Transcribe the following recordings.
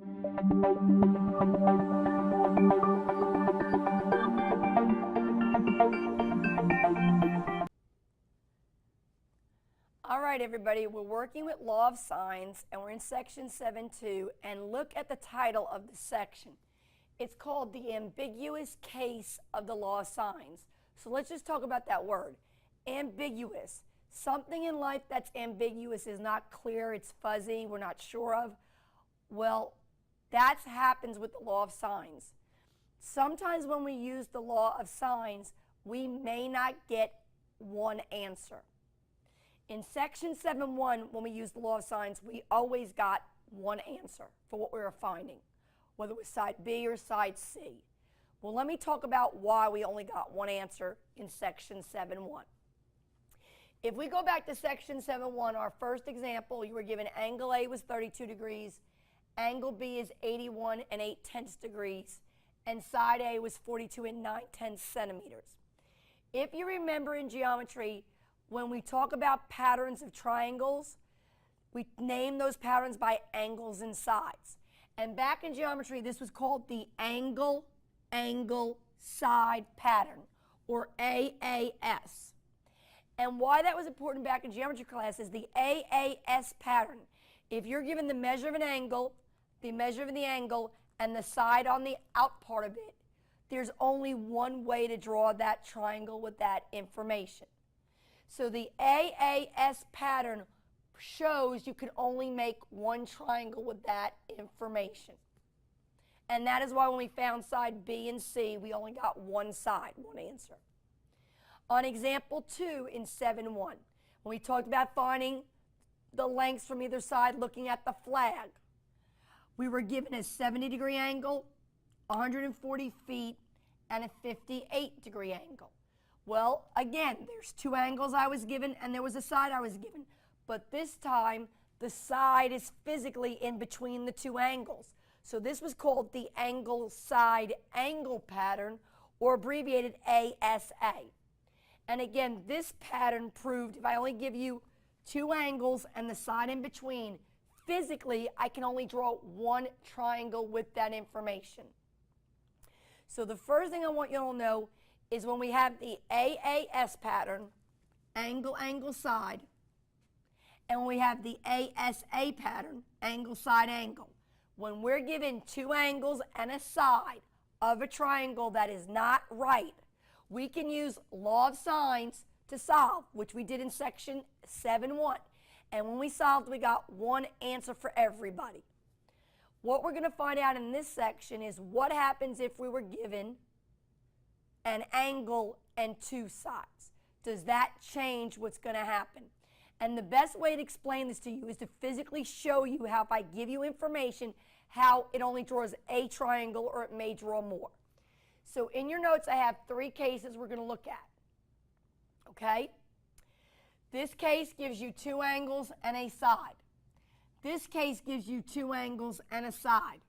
All right, everybody, we're working with law of signs, and we're in section 7.2, and look at the title of the section. It's called the ambiguous case of the law of signs. So let's just talk about that word, ambiguous. Something in life that's ambiguous is not clear, it's fuzzy, we're not sure of. Well, that happens with the law of signs. Sometimes when we use the law of signs, we may not get one answer. In section 7.1, when we used the law of signs, we always got one answer for what we were finding, whether it was side B or side C. Well, let me talk about why we only got one answer in section 7.1. If we go back to section 7.1, our first example, you were given angle A was 32 degrees, angle B is 81 and 8/10 degrees, and side A was 42 and 9/10 centimeters. If you remember in geometry, when we talk about patterns of triangles, we name those patterns by angles and sides. And back in geometry, this was called the angle side pattern, or AAS. And why that was important back in geometry class is the AAS pattern. If you're given the measure of an angle, the measure of the angle, and the side on the out part of it, there's only one way to draw that triangle with that information. So the AAS pattern shows you can only make one triangle with that information. And that is why when we found side B and C, we only got one side, one answer. On example 2 in 7.1, when we talked about finding the lengths from either side looking at the flag, we were given a 70-degree angle, 140 feet, and a 58-degree angle. Well, again, there's two angles I was given and there was a side I was given. But this time, the side is physically in between the two angles. So this was called the angle side angle pattern, or abbreviated ASA. And again, this pattern proved if I only give you two angles and the side in between, physically I can only draw one triangle with that information. So the first thing I want you all to know is when we have the AAS pattern, angle side, and when we have the ASA pattern, angle side angle. When we're given two angles and a side of a triangle that is not right, we can use law of signs to solve, which we did in section 7.1. And when we solved, we got one answer for everybody. What we're going to find out in this section is what happens if we were given an angle and two sides. Does that change what's going to happen? And the best way to explain this to you is to physically show you how, if I give you information, how it only draws a triangle or it may draw more. So in your notes, I have three cases we're going to look at. Okay? This case gives you two angles and a side. This case gives you two angles and a side.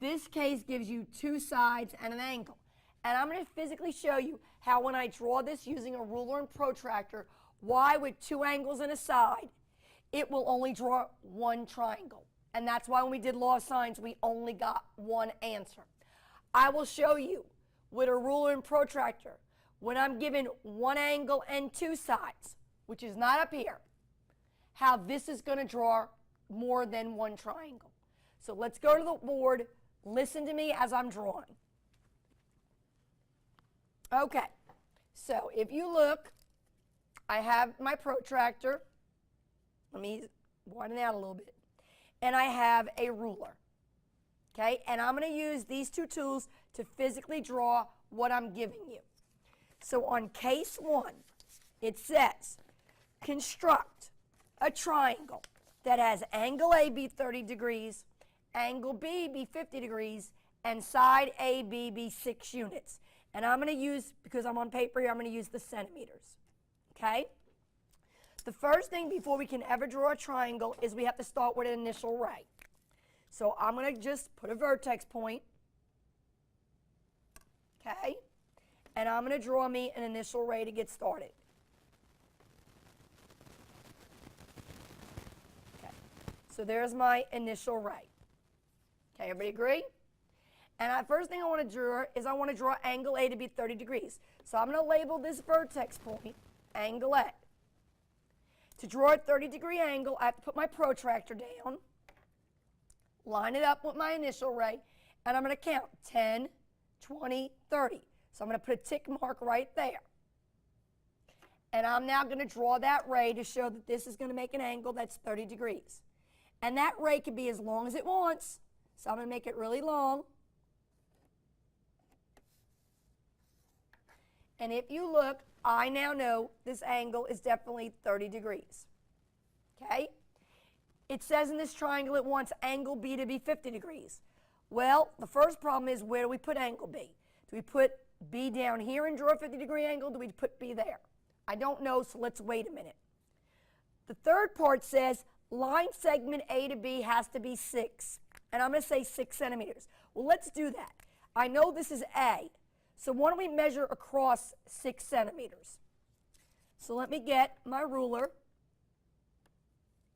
This case gives you two sides and an angle. And I'm going to physically show you how when I draw this using a ruler and protractor, why with two angles and a side, it will only draw one triangle. And that's why when we did law of signs, we only got one answer. I will show you with a ruler and protractor, when I'm given one angle and two sides, which is not up here, how this is going to draw more than one triangle. So let's go to the board. Listen to me as I'm drawing. Okay, so if you look, I have my protractor. Let me widen it out a little bit. And I have a ruler. Okay, and I'm going to use these two tools to physically draw what I'm giving you. So on case 1, it says, construct a triangle that has angle A be 30 degrees, angle B be 50 degrees, and side AB be 6 units. And I'm going to use, because I'm on paper here, I'm going to use the centimeters. Okay? The first thing before we can ever draw a triangle is we have to start with an initial ray. So I'm going to just put a vertex point. Okay? And I'm going to draw me an initial ray to get started. Okay. So there's my initial ray. Okay, everybody agree? And first thing I want to draw is I want to draw angle A to be 30 degrees. So I'm going to label this vertex point angle A. To draw a 30-degree angle, I have to put my protractor down, line it up with my initial ray, and I'm going to count 10, 20, 30. So I'm going to put a tick mark right there. And I'm now going to draw that ray to show that this is going to make an angle that's 30 degrees. And that ray can be as long as it wants. So I'm going to make it really long. And if you look, I now know this angle is definitely 30 degrees. Okay? It says in this triangle it wants angle B to be 50 degrees. Well, the first problem is, where do we put angle B? Do we put B down here and draw a 50-degree angle? Do we put B there? I don't know, so let's wait a minute. The third part says line segment A to B has to be 6. And I'm going to say 6 centimeters. Well, let's do that. I know this is A. So why don't we measure across 6 centimeters? So let me get my ruler.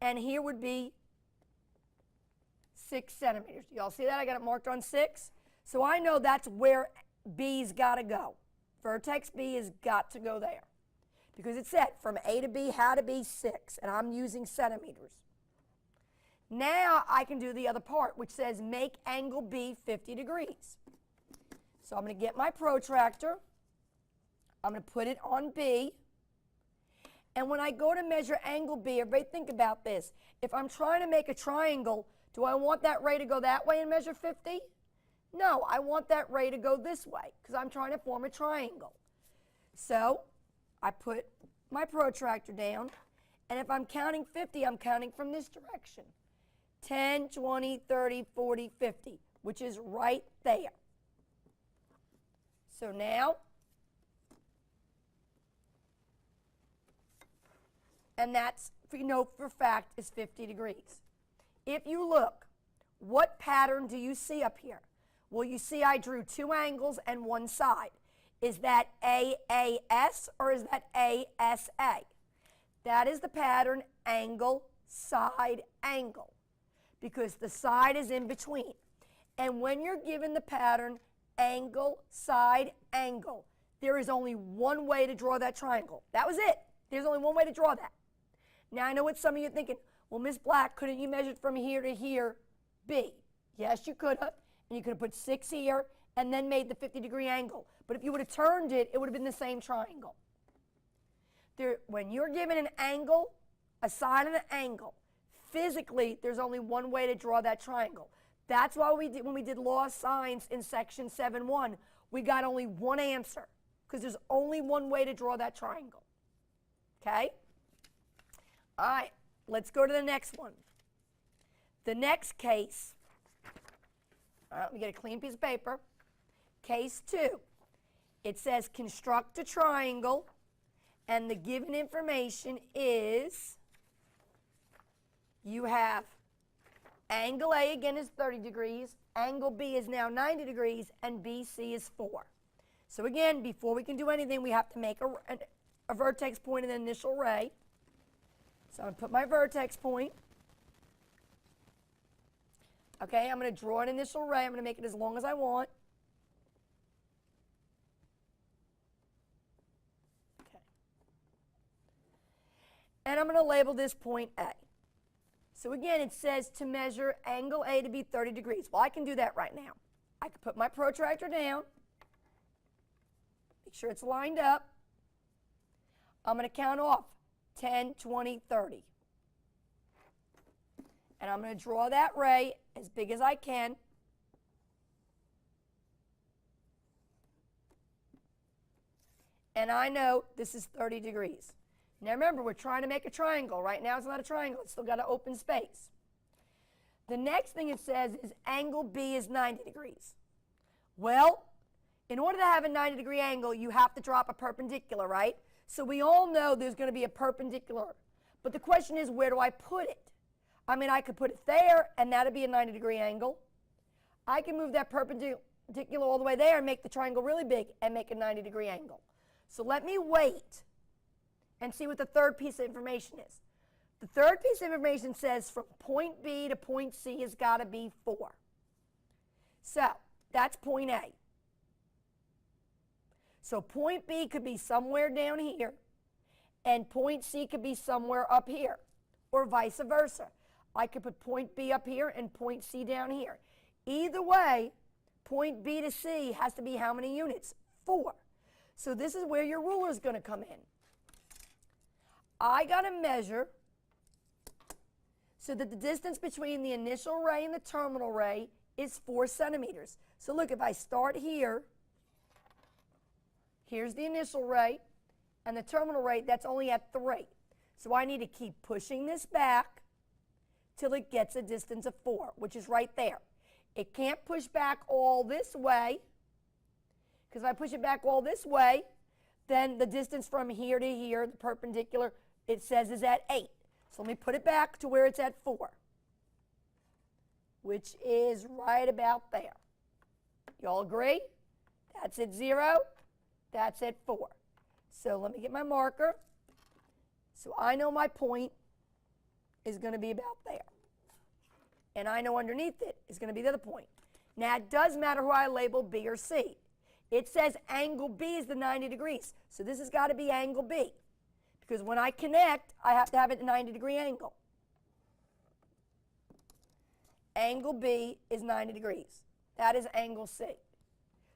And here would be 6 centimeters. Y'all see that? I got it marked on 6. So I know that's where B's got to go. Vertex B has got to go there. Because it said from A to B had to be 6. And I'm using centimeters. Now I can do the other part, which says make angle B 50 degrees. So I'm going to get my protractor. I'm going to put it on B. And when I go to measure angle B, everybody think about this. If I'm trying to make a triangle, do I want that ray to go that way and measure 50? No, I want that ray to go this way because I'm trying to form a triangle. So I put my protractor down. And if I'm counting 50, I'm counting from this direction. 10, 20, 30, 40, 50, which is right there. So now, and that's, you know, for fact, is 50 degrees. If you look, what pattern do you see up here? Well, you see I drew 2 angles and 1 side. Is that AAS or is that ASA? That is the pattern angle, side, angle, because the side is in between. And when you're given the pattern angle, side, angle, there is only one way to draw that triangle. That was it. There's only one way to draw that. Now, I know what some of you are thinking. Well, Miss Black, couldn't you measure from here to here B? Yes, you could have. And you could have put 6 here and then made the 50-degree angle. But if you would have turned it, it would have been the same triangle. When you're given an angle, a side and an angle, physically, there's only one way to draw that triangle. That's why when we did law of sines in section 7.1, we got only one answer, because there's only one way to draw that triangle. Okay? All right, let's go to the next one. The next case, all right, let me get a clean piece of paper. Case 2. It says construct a triangle, and the given information is you have angle A again is 30 degrees, angle B is now 90 degrees, and BC is 4. So again, before we can do anything, we have to make a vertex point and an initial ray. So I'm going to put my vertex point. Okay, I'm going to draw an initial ray. I'm going to make it as long as I want. Okay. And I'm going to label this point A. So again, it says to measure angle A to be 30 degrees. Well, I can do that right now. I can put my protractor down. Make sure it's lined up. I'm going to count off 10, 20, 30. And I'm going to draw that ray as big as I can. And I know this is 30 degrees. Now remember, we're trying to make a triangle. Right now it's not a triangle. It's still got an open space. The next thing it says is angle B is 90 degrees. Well, in order to have a 90-degree angle, you have to drop a perpendicular, right? So we all know there's going to be a perpendicular. But the question is, where do I put it? I mean, I could put it there, and that would be a 90-degree angle. I can move that perpendicular all the way there and make the triangle really big and make a 90-degree angle. So let me wait and see what the third piece of information is. The third piece of information says from point B to point C has got to be 4. So that's point A. So point B could be somewhere down here, and point C could be somewhere up here, or vice versa. I could put point B up here and point C down here. Either way, point B to C has to be how many units? 4. So this is where your ruler is going to come in. I got to measure so that the distance between the initial ray and the terminal ray is 4 centimeters. So look, if I start here, here's the initial ray, and the terminal ray, that's only at 3. So I need to keep pushing this back till it gets a distance of 4, which is right there. It can't push back all this way, because if I push it back all this way, then the distance from here to here, the perpendicular, it says is at 8. So let me put it back to where it's at 4, which is right about there. You all agree? That's at 0. That's at 4. So let me get my marker. So I know my point is going to be about there. And I know underneath it is going to be the other point. Now, it does matter who I label B or C. It says angle B is the 90 degrees. So this has got to be angle B. Because when I connect, I have to have it at a 90-degree angle. Angle B is 90 degrees. That is angle C.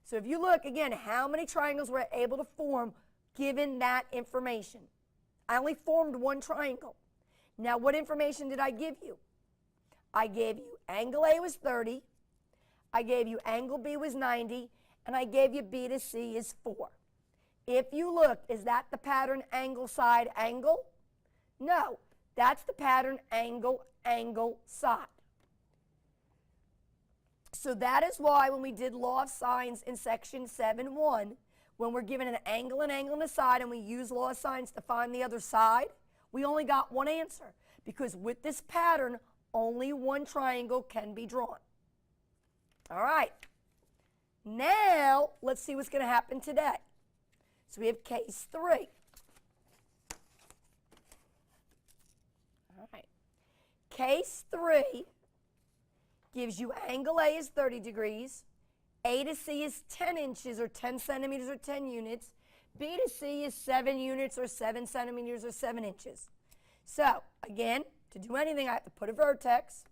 So if you look, again, how many triangles were I able to form given that information? I only formed one triangle. Now, what information did I give you? I gave you angle A was 30, I gave you angle B was 90, and I gave you B to C is 4. If you look, is that the pattern angle, side, angle? No, that's the pattern angle, angle, side. So that is why when we did law of sines in section 7.1, when we're given an angle and a side and we use law of sines to find the other side, we only got one answer. Because with this pattern, only one triangle can be drawn. All right. Now, let's see what's going to happen today. So we have case 3. All right. Case 3 gives you angle A is 30 degrees, A to C is 10 inches or 10 centimeters or 10 units, B to C is 7 units or 7 centimeters or 7 inches. So, again, to do anything, I have to put a vertex.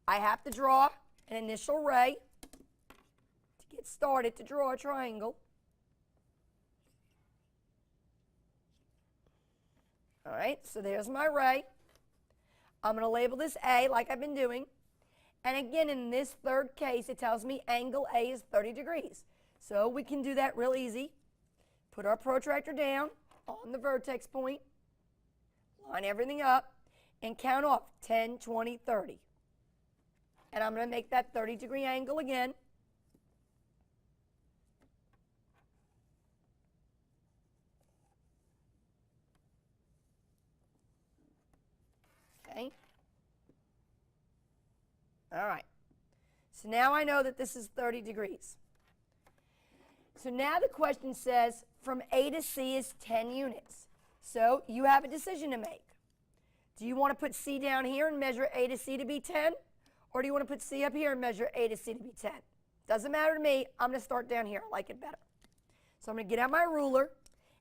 I have to draw an initial ray to get started to draw a triangle. All right, so there's my ray. I'm going to label this A like I've been doing. And again, in this third case, it tells me angle A is 30 degrees. So we can do that real easy. Put our protractor down on the vertex point, line everything up, and count off 10, 20, 30. And I'm going to make that 30-degree angle again. Okay. All right. So now I know that this is 30 degrees. So now the question says from A to C is 10 units. So you have a decision to make. Do you want to put C down here and measure A to C to be 10? Or do you want to put C up here and measure A to C to be 10? Doesn't matter to me. I'm going to start down here. I like it better. So I'm going to get out my ruler,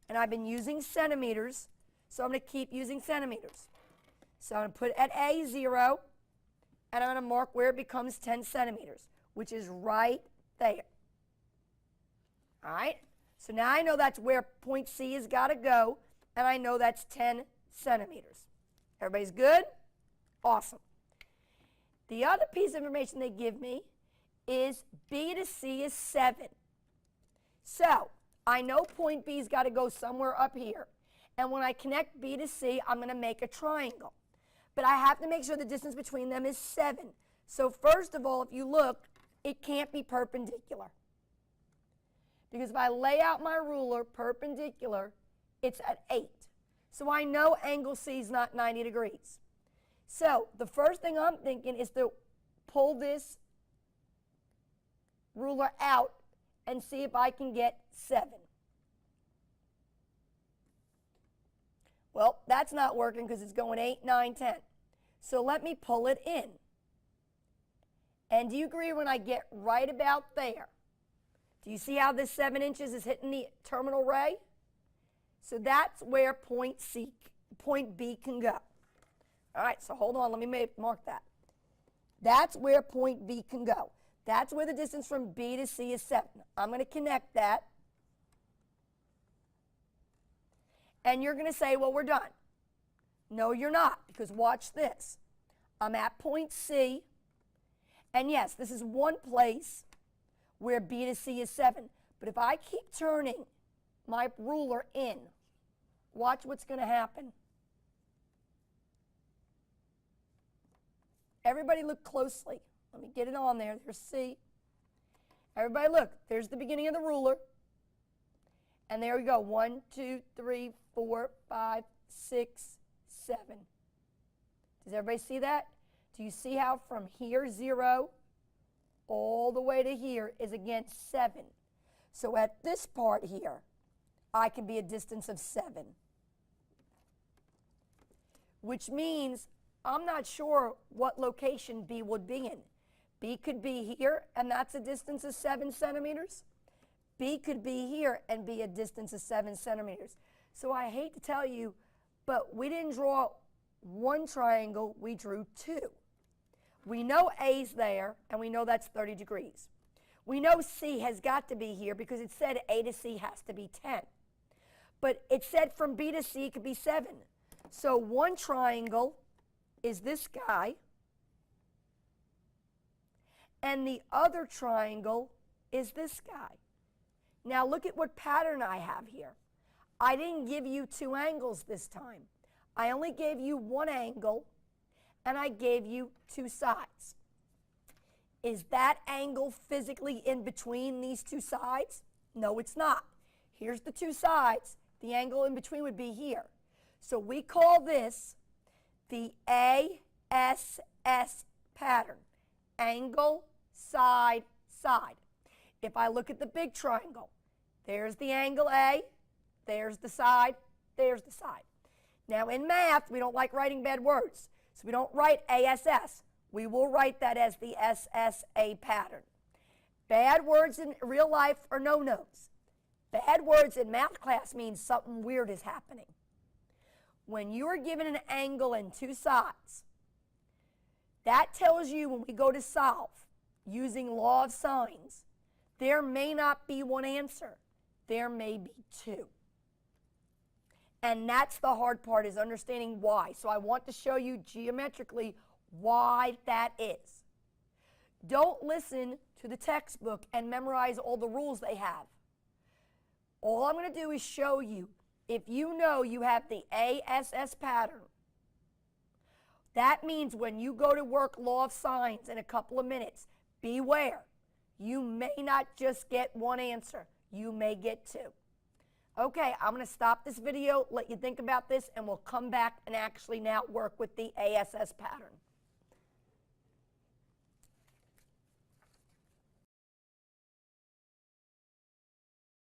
and I've been using centimeters, so I'm going to keep using centimeters. So I'm going to put at A 0, and I'm going to mark where it becomes 10 centimeters, which is right there. All right? So now I know that's where point C has got to go, and I know that's 10 centimeters. Everybody's good? Awesome. The other piece of information they give me is B to C is 7. So I know point B's got to go somewhere up here. And when I connect B to C, I'm going to make a triangle. But I have to make sure the distance between them is 7. So first of all, if you look, it can't be perpendicular. Because if I lay out my ruler perpendicular, it's at 8. So I know angle C is not 90 degrees. So the first thing I'm thinking is to pull this ruler out and see if I can get 7. Well, that's not working because it's going 8, 9, 10. So let me pull it in. And do you agree when I get right about there? Do you see how this 7 inches is hitting the terminal ray? So that's where point B can go. All right, so hold on, let me mark that. That's where point B can go. That's where the distance from B to C is 7. I'm going to connect that. And you're going to say, well, we're done. No, you're not, because watch this. I'm at point C, and yes, this is one place where B to C is 7. But if I keep turning my ruler in, watch what's going to happen. Everybody look closely. Let me get it on there. There's C. Everybody look. There's the beginning of the ruler. And there we go. 1, 2, 3, 4, 5, 6, 7. Does everybody see that? Do you see how from here, 0, all the way to here is again 7? So at this part here, I can be a distance of 7. Which means I'm not sure what location B would be in. B could be here, and that's a distance of 7 centimeters. B could be here and be a distance of 7 centimeters. So I hate to tell you, but we didn't draw one triangle, we drew 2. We know A's there, and we know that's 30 degrees. We know C has got to be here because it said A to C has to be 10. But it said from B to C could be 7. So one triangle is this guy, and the other triangle is this guy. Now look at what pattern I have here. I didn't give you 2 angles this time. I only gave you 1 angle, and I gave you 2 sides. Is that angle physically in between these 2 sides? No, it's not. Here's the 2 sides. The angle in between would be here. So we call this the ASS pattern. Angle, side, side. If I look at the big triangle, there's the angle A, there's the side, there's the side. Now in math, we don't like writing bad words, so we don't write ASS. We will write that as the SSA pattern. Bad words in real life are no-nos. Bad words in math class means something weird is happening. When you are given an angle and 2 sides, that tells you when we go to solve using law of sines, there may not be 1 answer. There may be 2. And that's the hard part, is understanding why. So I want to show you geometrically why that is. Don't listen to the textbook and memorize all the rules they have. All I'm going to do is show you, if you know you have the ASS pattern, that means when you go to work law of sines in a couple of minutes, beware. You may not just get 1 answer. You may get 2. Okay, I'm going to stop this video, let you think about this, and we'll come back and actually now work with the ASS pattern.